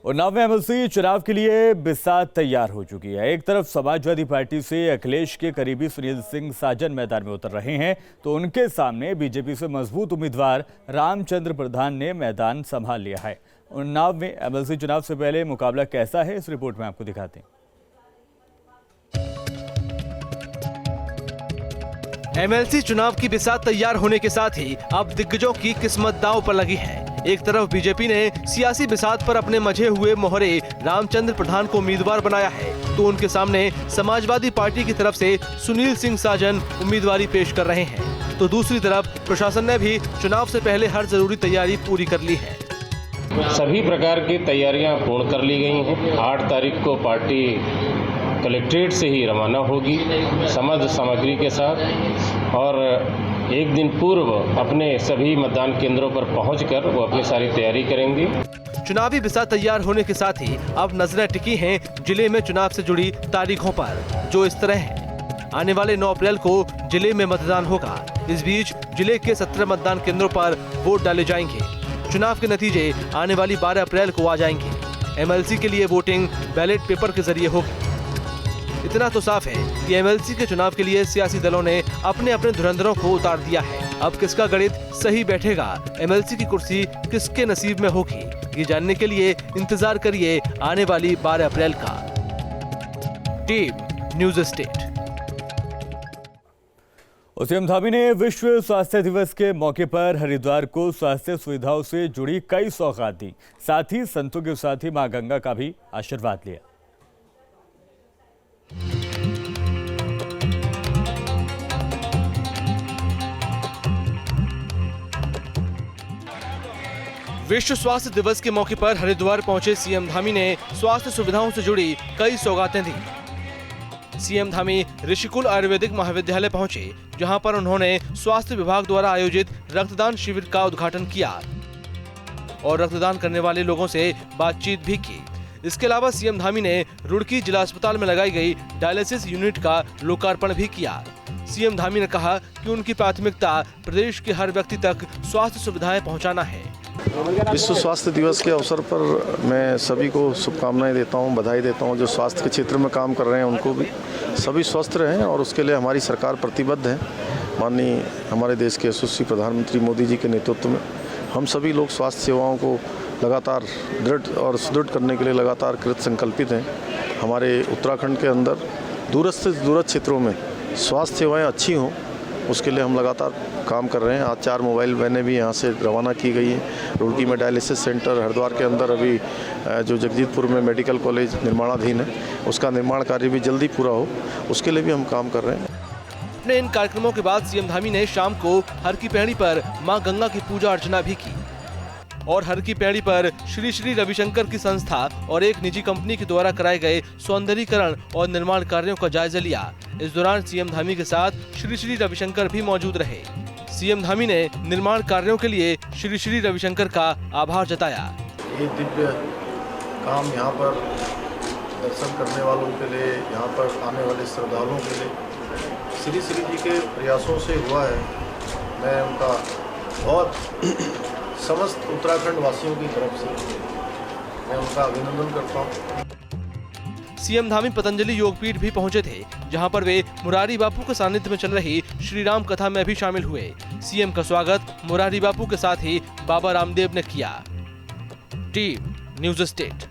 उन्नाव में एमएलसी चुनाव के लिए बिसात तैयार हो चुकी है। एक तरफ समाजवादी पार्टी से अखिलेश के करीबी सुनील सिंह साजन मैदान में उतर रहे हैं, तो उनके सामने बीजेपी से मजबूत उम्मीदवार रामचंद्र प्रधान ने मैदान संभाल लिया है। उन्नाव में एमएलसी चुनाव से पहले मुकाबला कैसा है, इस रिपोर्ट में आपको दिखाते हैं। एमएलसी चुनाव की बिसात तैयार होने के साथ ही अब दिग्गजों की किस्मत दांव पर लगी है। एक तरफ बीजेपी ने सियासी बिसात पर अपने मझे हुए मोहरे रामचंद्र प्रधान को उम्मीदवार बनाया है, तो उनके सामने समाजवादी पार्टी की तरफ से सुनील सिंह साजन उम्मीदवारी पेश कर रहे हैं। तो दूसरी तरफ प्रशासन ने भी चुनाव से पहले हर जरूरी तैयारी पूरी कर ली है। सभी प्रकार की तैयारियां पूर्ण कर ली गई हैं। 8 तारीख को पार्टी कलेक्ट्रेट से ही रवाना होगी समस्त सामग्री के साथ, और एक दिन पूर्व अपने सभी मतदान केंद्रों पर पहुंचकर वो अपनी सारी तैयारी करेंगे। चुनावी बिसात तैयार होने के साथ ही अब नजरें टिकी हैं जिले में चुनाव से जुड़ी तारीखों पर, जो इस तरह है। आने वाले 9 अप्रैल को जिले में मतदान होगा। इस बीच जिले के 17 मतदान केंद्रों पर वोट डाले जाएंगे। चुनाव के नतीजे आने वाली 12 अप्रैल को आ जाएंगे। एमएलसी के लिए वोटिंग बैलेट पेपर के जरिए होगी। इतना तो साफ है कि एमएलसी के चुनाव के लिए सियासी दलों ने अपने अपने धुरंधरों को उतार दिया है। अब किसका गणित सही बैठेगा, एमएलसी की कुर्सी किसके नसीब में होगी, ये जानने के लिए इंतजार करिए आने वाली 12 अप्रैल का। Team news state. CM Dhami ने विश्व स्वास्थ्य दिवस के मौके पर हरिद्वार को स्वास्थ्य सुविधाओं से जुड़ी कई सौगात दी। साथ ही संतों के साथ ही मां गंगा का भी आशीर्वाद लिया। विश्व स्वास्थ्य दिवस के मौके पर हरिद्वार पहुंचे सीएम धामी ने स्वास्थ्य सुविधाओं से जुड़ी कई सौगातें दी। सीएम धामी ऋषिकुल आयुर्वेदिक महाविद्यालय पहुंचे, जहां पर उन्होंने स्वास्थ्य विभाग द्वारा आयोजित रक्तदान शिविर का उद्घाटन किया और रक्तदान करने वाले लोगों से बातचीत भी की। इसके अलावा सीएम धामी ने रुड़की जिला अस्पताल में लगाई गई डायलिसिस यूनिट का लोकार्पण भी किया। सीएम धामी ने कहा कि उनकी प्राथमिकता प्रदेश के हर व्यक्ति तक स्वास्थ्य सुविधाएं पहुंचाना है। विश्व स्वास्थ्य दिवस के अवसर पर मैं सभी को शुभकामनाएं देता हूं, बधाई देता हूं। जो स्वास्थ्य के क्षेत्र में काम कर रहे हैं उनको भी सभी स्वस्थ रहें, और उसके लिए हमारी सरकार प्रतिबद्ध है। माननीय हमारे देश के यशस्वी प्रधानमंत्री मोदी जी के नेतृत्व में हम सभी लोग स्वास्थ्य सेवाओं को लगातार दृढ़ और सुदृढ़ करने के लिए लगातार कृत संकल्पित हैं। हमारे उत्तराखंड के अंदर दूरस्थ से दूरस्थ क्षेत्रों में स्वास्थ्य सेवाएँ अच्छी हों, उसके लिए हम लगातार काम कर रहे हैं। आज 4 मोबाइल वैनें भी यहाँ से रवाना की गई हैं। रुड़की में डायलिसिस सेंटर, हरिद्वार के अंदर अभी जो जगजीतपुर में मेडिकल कॉलेज निर्माणाधीन है, उसका निर्माण कार्य भी जल्दी पूरा हो, उसके लिए भी हम काम कर रहे हैं। अपने इन कार्यक्रमों के बाद सीएम धामी ने शाम को हर की पैड़ी पर मां गंगा की पूजा अर्चना भी की और हर की पैड़ी पर श्री श्री रविशंकर की संस्था और एक निजी कंपनी के द्वारा कराए गए सौंदर्यीकरण और निर्माण कार्यों का जायजा लिया। इस दौरान सीएम धामी के साथ श्री श्री रविशंकर भी मौजूद रहे। सीएम धामी ने निर्माण कार्यों के लिए श्री श्री रविशंकर का आभार जताया। ये दिव्य काम यहाँ पर दर्शन करने वालों के लिए, यहाँ पर आने वाले श्रद्धालुओं के लिए श्री श्री जी के प्रयासों से हुआ है। मैं उनका बहुत समस्त उत्तराखंड वासियों की तरफ से मैं उनका अभिनंदन करता हूँ। सीएम धामी पतंजलि योगपीठ भी पहुंचे थे, जहां पर वे मुरारी बापू के सानिध्य में चल रही श्री राम कथा में भी शामिल हुए। सीएम का स्वागत मुरारी बापू के साथ ही बाबा रामदेव ने किया। Team news state.